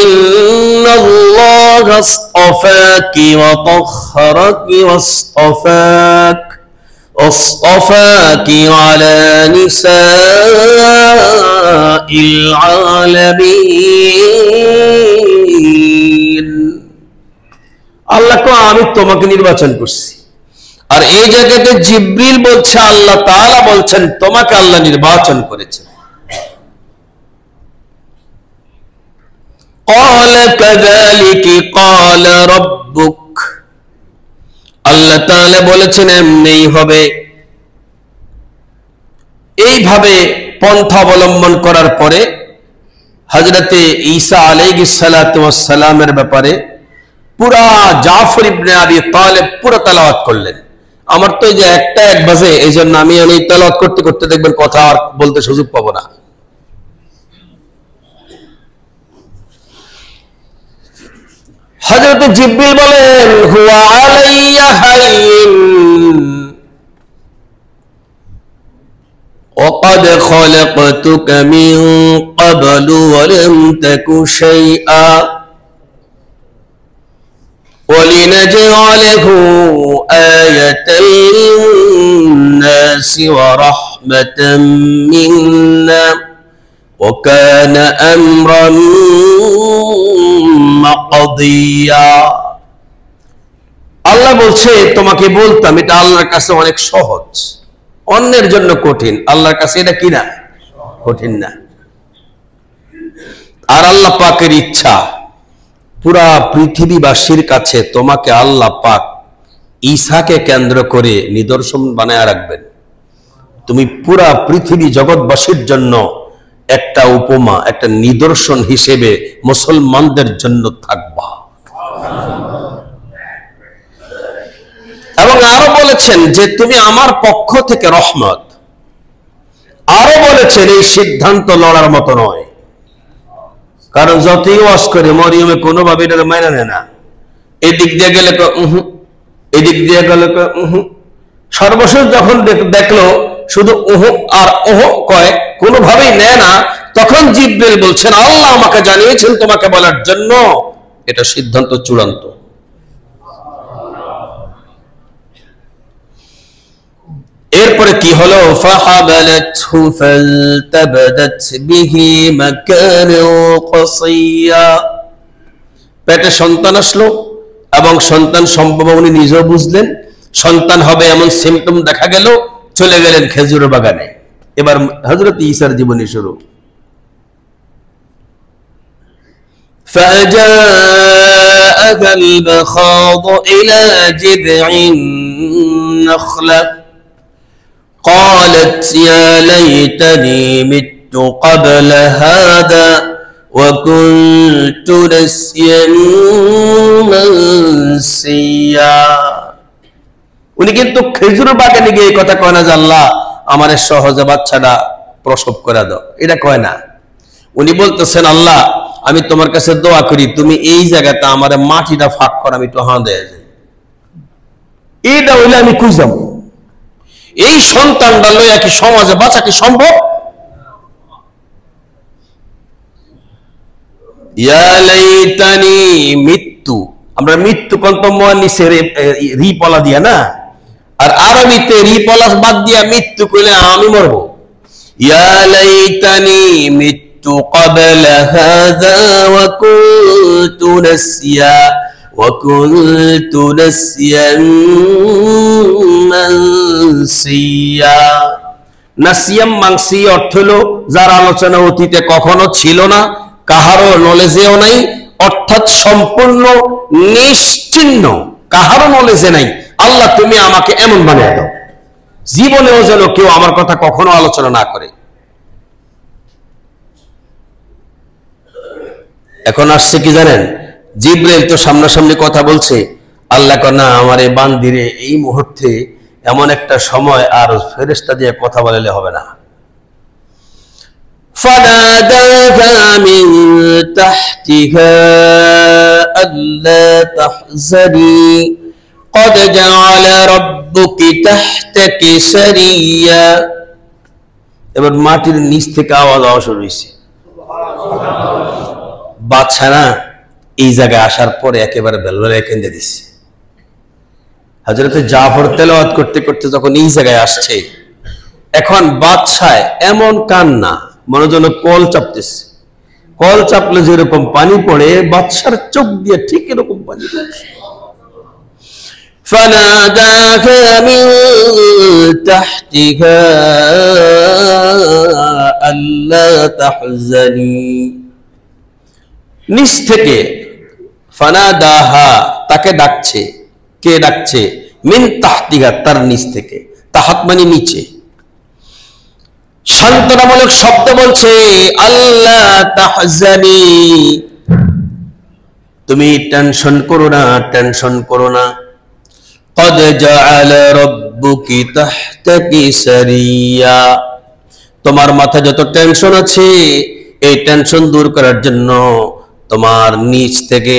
ইন্নাল্লাহা আসতাফাকি ওয়া তাহহারাকি ওয়াসতাফাকি আলা নিসাইল আলামিন। আল্লাহ কো আমি তোমাকে নির্বাচন করছি। আর এই জায়গাতে জিবরিল বলছে, আল্লাহ তাআলা বলছেন তোমাকে আল্লাহ নির্বাচন করেছেন। ক্বালা কাযালিকা ক্বালা রাব্বুক। আল্লাহ তাআলা বলেছেন এমনি হবে। এইভাবে পন্থা অবলম্বন করার পরে হযরতে ঈসা আলাইহিস সালাতু ওয়াস সালামের ব্যাপারে পুরা জাফর ইবনে আবি তালেব পুরো তেলাওয়াত করলেন। আমার তো এই যে 1 বাজে, এই জন্য আমি তেলাওয়াত করতে করতে দেখবেন কথা আর বলতে সুযোগ পাবো না। হযরত জিবরিল বলেন হুয়া আলাইয়া হাইন وقد خلقتك من قبل ولم تك شيئا ولنجعله آية للناس ورحمة منا وكان أمرا مقضيا। আল্লাহ বলছে তোমাকে বলতাম এটা আল্লাহর কাছে অনেক সহজ, অন্যের জন্য কঠিন, আল্লাহর কাছে এটা কি না, কঠিন না। আর আল্লাহ পাকের ইচ্ছা পুরা পৃথিবীবাসীর কাছে তোমাকে আল্লাহ পাক ঈসাকে কেন্দ্র করে নিদর্শন বানায় রাখবেন। তুমি পুরা পৃথিবী জগৎবাসীর জন্য একটা উপমা, একটা নিদর্শন হিসেবে মুসলমানদের জন্য থাকবা। এবং আরো বলেছেন যে তুমি আমার পক্ষ থেকে রহমত। আরো বলেছেন এই সিদ্ধান্ত লড়ার মতো নয়, কারণ যতই ওয়াজ করে মরিয়মে কোনোভাবে এটা মাইনা নেয় না। এদিক দিয়ে গেলে এদিক দিয়ে গেলে সর্বশেষ যখন দেখলো শুধু আর কয়, কোনোভাবেই নেয় না, তখন জিবরিল বলছেন আল্লাহ আমাকে জানিয়েছেন তোমাকে বলার জন্য, এটা সিদ্ধান্ত চূড়ান্ত। এরপরে কি হলো, ফাহাবালাতহু ফালতাবাদাত বিহি মাকানান কাসিয়া, পেটে সন্তান আসলো এবং সন্তান সম্ভব উনি নিজেও বুঝলেন, সন্তান হবে এমন সিমটম দেখা গেল, চলে গেলেন খেজুরের বাগানে। এবার হযরত ঈসার জীবনী শুরু। فَجَاءَهَا الْمَخَاضُ إِلَى جِذْعِ النَّخْلَةِ قالت يا ليتني مت قبل هذا وكنت نسيا منسيا। উনি কিন্তু খেজুর বাগানে গিয়ে কথা কয় না যে আল্লাহ আমার সহজে বাচ্চাটা প্রসব করে দাও, এটা কয় না। উনি বলতেছেন আল্লাহ আমি তোমার কাছে দোয়া করি তুমি এই জায়গাটা আমার মাটিটা ফাঁক কর, আমি একটু হাঁ দেয় যাই, এইটা হইলে আমি কই যাব? এই সন্তানটা লইয়া কি সমাজে বাঁচা কি সম্ভব? ইয়া লাইতানি মৃত্যু, আমরা মৃত্যু কন্তম নিচে রি পলা দিয়া না, আর আরবিতে রি পলা বাদ দিয়া মৃত্যু কইলে আমি মরবো। ইয়া লাইতানি মৃত্যু ক্বাবলা হাযা ওয়া কুনতু নাসিয়া وكنت نسيا منسيا। নাসিয়াম মানসি অর্থ হলো যার আলোচনা অতীতে কখনো ছিল না, কাহারও নলেজেও নাই, অর্থাৎ সম্পূর্ণ নিশ্চিহ্ন, কাহারও নলেজে নাই। আল্লাহ তুমি আমাকে এমন বানিয়ে দাও জীবনেও যেন কেউ আমার কথা কখনো আলোচনা না করে। এখন আসছে কি জানেন, জিবরাইল তো সামনাসামনি কথা বলছে, আল্লাহ কয় না আমার এই বান্দিরে এই মুহূর্তে এমন একটা সময় আর ফেরেশতা দিয়ে কথা বলালে হবে না। ফানাদাহা মিন তাহতিহা আল্লা তাহজানি ক্বাদ জাআলা রাব্বুকি তাহতাকি সারিয়া। এবার মাটির নিচ থেকে আওয়াজ শুরু হয়েছে, বাদশা না এই জায়গায় আসার পরে একেবারে বেলবেলায় কেঁদে দিচ্ছে। হযরত জাফর তেলাওয়াত করতে করতে যখন এই জায়গায় আসছে, এখন বাদশায় এমন কান্না মনে যেন কল চাপতেছে, কল চাপলে যেরকম পানি পড়ে বাদশার চোখ দিয়ে ঠিক এরকম পানি পড়ছে। ফানাদাহা মিন তাহতিহা আল্লা তাহজানি, নিচ থেকে ফানাদাহা তাকে ডাকছে, কে ডাকছে? মিন তাহতিহা তার নিচ থেকে, তাহাত মানে নিচে। সান্ত্বনামূলক শব্দ বলছে, আল্লাহ তাহজানি, তুমি টেনশন করো না, টেনশন করো না। قد جعل ربك تحتك سريا, তোমার মাথায় যত টেনশন আছে এই টেনশন দূর করার জন্য তোমার নিচ থেকে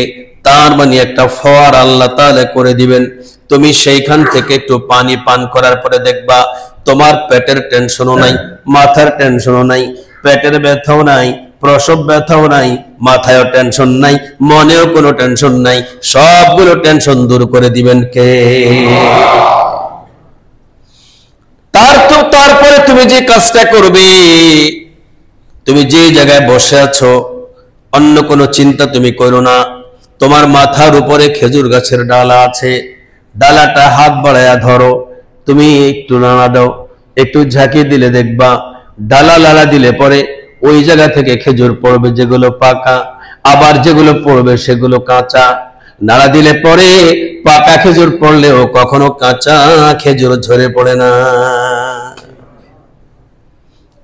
তার মানে একটা ফোয়ারা আল্লাহ তাআলা করে দিবেন। তুমি সেইখান থেকে একটু পানি পান করার পরে দেখবা তোমার পেটের টেনশনও নাই, মাথার টেনশনও নাই, পেটের ব্যথাও নাই, প্রসব ব্যথাও নাই, মাথায়ও টেনশন নাই, মনেও কোনো টেনশন নাই, সবগুলো টেনশন দূর করে দিবেন কে? তারপরে তুমি যে কাজটা করবে, তুমি যে জায়গায় বসে আছো অন্য কোনো চিন্তা তুমি করো না। তোমার মাথার উপরে খেজুর গাছের ডালা আছে, ডালাটা হাত বাড়ায়া ধরো, তুমি একটু নাড়া দাও, একটু ঝাঁকি দিলে দেখবা ডালা লাড়া দিলে পরে ওই জায়গা থেকে খেজুর পড়বে যেগুলো পাকা, আবার যেগুলো পড়বে সেগুলো কাঁচা। নাড়া দিলে পরে পাকা খেজুর পড়লেও কখনো কাঁচা খেজুর ঝরে পড়ে না।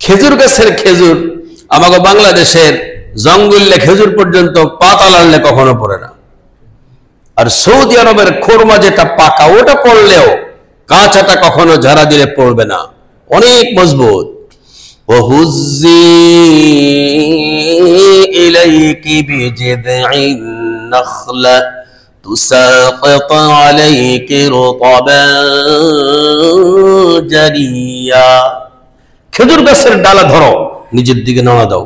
খেজুর গাছের খেজুর আমাকে বাংলাদেশের জঙ্গলে খেজুর পর্যন্ত পাতা লাড়লে কখনো পড়ে না। আর সৌদি আরবের খোরমা যেটা পাকা ওটা পড়লেও কাঁচাটা কখনো ঝাড়া দিলে পড়বে না, অনেক মজবুত। وهزي إليك بجذع النخلة تساقط عليك رطبا جنيا, খেজুর গাছের ডালা ধরো, নিজের দিকে নাড়া দাও,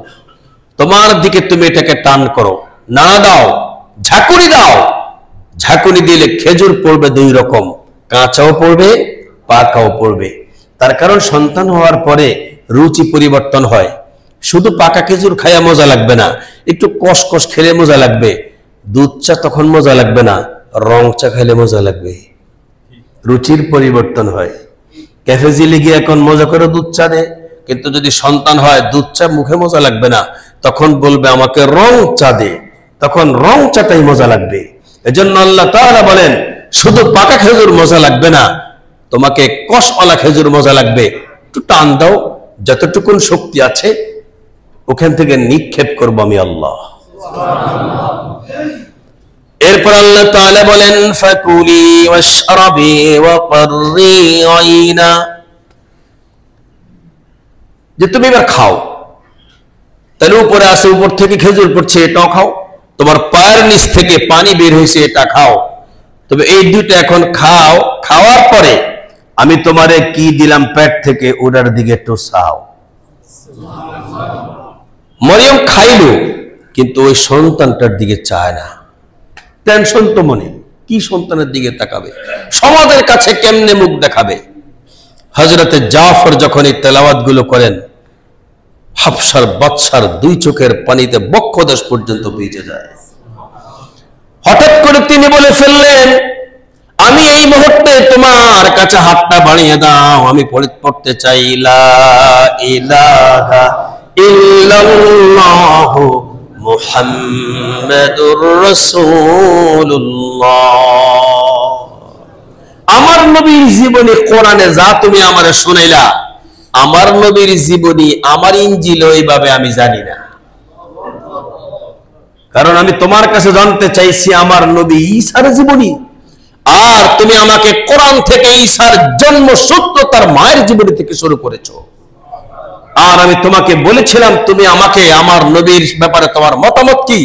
তোমার দিকে তুমি এটাকে টান করো, নাড়া দাও, ঝাঁকুনি দাও। ঝাঁকুনি দিলে খেজুর পড়বে দুই রকম, কাঁচাও পড়বে, পাকাও পড়বে। তার কারণ সন্তান হওয়ার পরে রুচি পরিবর্তন হয়। শুধু পাকা খেজুর খাইয়া মজা লাগবে না, একটু কসকস খেলে মজা লাগবে। দুধ চা তখন মজা লাগবে না, রং চা খাইলে মজা লাগবে। রুচির পরিবর্তন হয়। ক্যাফে জিলে গিয়ে এখন মজা করে দুধ চা দেয়, কিন্তু যদি সন্তান হয় দুধ চা মুখে মজা লাগবে না, তখন বলবে আমাকে রং চা দে, তখন রং চাটাই মজা লাগবে। এজন্য আল্লাহ তাআলা বলেন শুধু পাকা খেজুর মজা লাগবে না, তোমাকে কষওয়ালা খেজুর মজা লাগবে। একটু টান দাও, যতটুকুন শক্তি আছে ওখান থেকে নিক্ষেপ করবো আমি আল্লাহ। এরপর আল্লাহ তাআলা বলেন ফাকুলি ওয়াশরাবি ওয়াকররি আইনা, যে তুমি এবার খাও। তাহলে উপরে আসে, উপর থেকে খেজুর পড়ছে, এটাও খাও। তোমার পায়ের নিচ থেকে পানি বের হয়েছে, এটা খাও। তবে এই দুইটা এখন খাও, খাওয়ার পরে আমি তোমারে কি দিলাম পেট থেকে ওটার দিকে একটু চাও। মরিয়ম খাইলো, কিন্তু ওই সন্তানটার দিকে চায় না। টেনশন তো মনে, কি সন্তানের দিকে তাকাবে, সমাজের কাছে কেমনে মুখ দেখাবে। হযরতে জাফর যখন এই তেলাওয়াত গুলো করেন, হাফসার বাদশার দুই চোখের পানিতে বক্ষদেশ পর্যন্ত ভিজে যায়। হঠাৎ করে তিনি বলে ফেললেন, আমি এই মুহূর্তে তোমার কাছে হাতটা বাড়িয়ে দাও, আমি পড়তে চাই লা ইলাহা ইল্লাল্লাহু মুহাম্মাদুর রাসূলুল্লাহ। আমার নবীর জীবনী কোরআনে যা তুমি আমারে শুনাইলা, আমার নবীর জীবনী আমার ইনজিল ওইভাবে আমি জানি না। কারণ আমি তোমার কাছে জানতে চাইছি আমার নবী ঈসার জীবনী, আর তুমি আমাকে কোরআন থেকে ঈসার জন্ম সূত্র তার মায়ের জীবনী থেকে শুরু করেছো। আর আমি তোমাকে বলেছিলাম তুমি আমাকে আমার নবীর ব্যাপারে তোমার মতামত কি,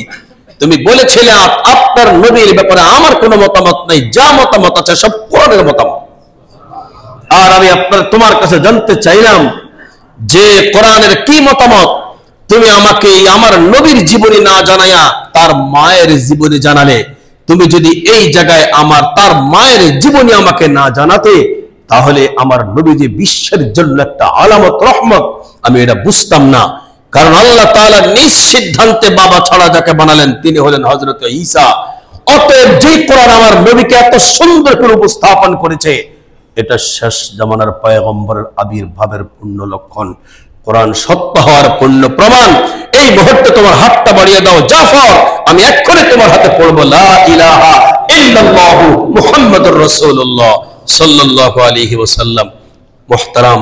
তুমি বলেছিলে আপনার নবীর ব্যাপারে আমার কোনো মতামত নেই, যা মতামত আছে সব কোরআনের মতামত। আর আমি তোমার কাছে জানতে চাইলাম যে কোরআনের কি মতামত। তুমি আমাকে আমার নবীর জীবনী না জানাইয়া তার মায়ের জীবনী জানালে, তুমি যদি এই জায়গায় তার মায়ের জীবনী আমাকে না জানাতে, তাহলে আমার নবী যে বিশ্বের জন্য একটা আলামত রহমত, আমি এটা বুঝতাম না। কারণ আল্লাহ তাআলা নিজ সিদ্ধান্তে বাবা ছাড়া যাকে বানালেন তিনি হলেন হযরত ঈসা। অতএব যে কোরআন আমার নবীকে এত সুন্দর করে উপস্থাপন করেছে, এটা শেষ জামানার পয়গম্বরের আবির্ভাবের পূর্ণ লক্ষণ, কোরআন সত্য হওয়ার পূর্ণ প্রমাণ। এই মুহূর্তে তোমার হাতটা বাড়িয়ে দাও জাফর, আমি এক্ষুনি তোমার হাতে পড়বো লা ইলাহা ইল্লাল্লাহু মুহাম্মাদুর রাসূলুল্লাহ সাল্লাল্লাহু আলাইহি ওয়াসাল্লাম। মুহতারাম,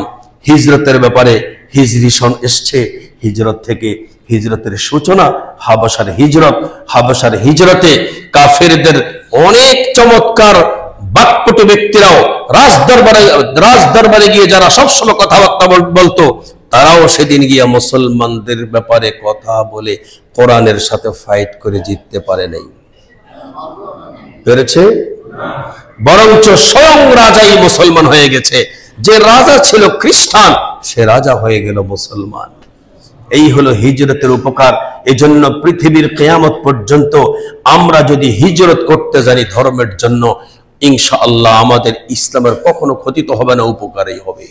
হিজরতের ব্যাপারে হিজরি সন এসছে, হিজরত থেকে হিজরতের সূচনা, হাবশার হিজরত, হাবশার হিজরতে কাফেরদের অনেক চমৎকার বাকপটু ব্যক্তিরাও রাজদরবারে গিয়ে যারা সবসময় কথাবার্তা বলতো, তারাও সেদিন গিয়া মুসলমানদের ব্যাপারে কথা বলে কোরআনের সাথে ফাইট করে জিততে পারে নাই। পেরেছে? বরঞ্চ স্বয়ং রাজাই মুসলমান হয়ে গেছে। যে রাজা ছিল খ্রিস্টান, সে রাজা হয়ে গেল মুসলমান। এই হলো হিজরতের উপকার। এজন্য পৃথিবীর কিয়ামত পর্যন্ত আমরা যদি হিজরত করতে জানি ধর্মের জন্য, ইনশাআল্লাহ আমাদের ইসলামের কখনো ক্ষতি তো হবে না, উপকারই হবে,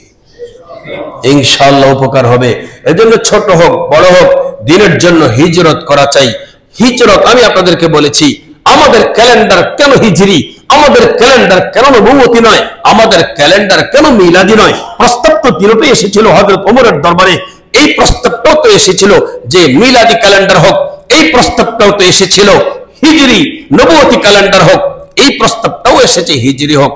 ইনশাআল্লাহ উপকার হবে। এজন্য ছোট হোক বড় হোক, দিনের জন্য হিজরত করা চাই। হিজরত আমি আপনাদেরকে বলেছি, আমাদের ক্যালেন্ডার কেন হিজরি, আমাদের ক্যালেন্ডার কেন নবুয়তি নয়, আমাদের ক্যালেন্ডার কেন মিলাদি নয়? প্রস্তাব তো তিনটে এসেছিল হযরত ওমরের দরবারে। এই প্রস্তাবটাও তো এসেছিল যে মিলাদি ক্যালেন্ডার হোক, এই প্রস্তাবটাও তো এসেছিল হিজরি নবুয়তি ক্যালেন্ডার হোক, এই প্রস্তাবটাও এসেছে হিজরি হোক।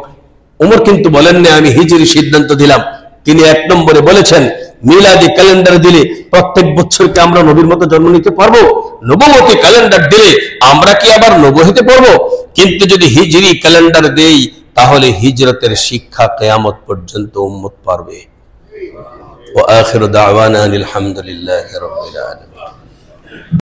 ওমর কিন্তু বলেন না আমি হিজরি সিদ্ধান্ত দিলাম। তিনি এক নম্বরে বলেছেন মিলাদি ক্যালেন্ডার দিলে প্রত্যেক বছরকে আমরা নবীর মতো জন্ম নিতে পারবো, নবুয়তি ক্যালেন্ডার দিলে আমরা কি আবার নবী হতে পারবো? কিন্তু যদি হিজরি ক্যালেন্ডার দেই, তাহলে হিজরতের শিক্ষা কিয়ামত পর্যন্ত উম্মত পারবে। ওয়া আখিরু দাওয়ানা আলহামদুলিল্লাহি রাব্বিল আলামিন।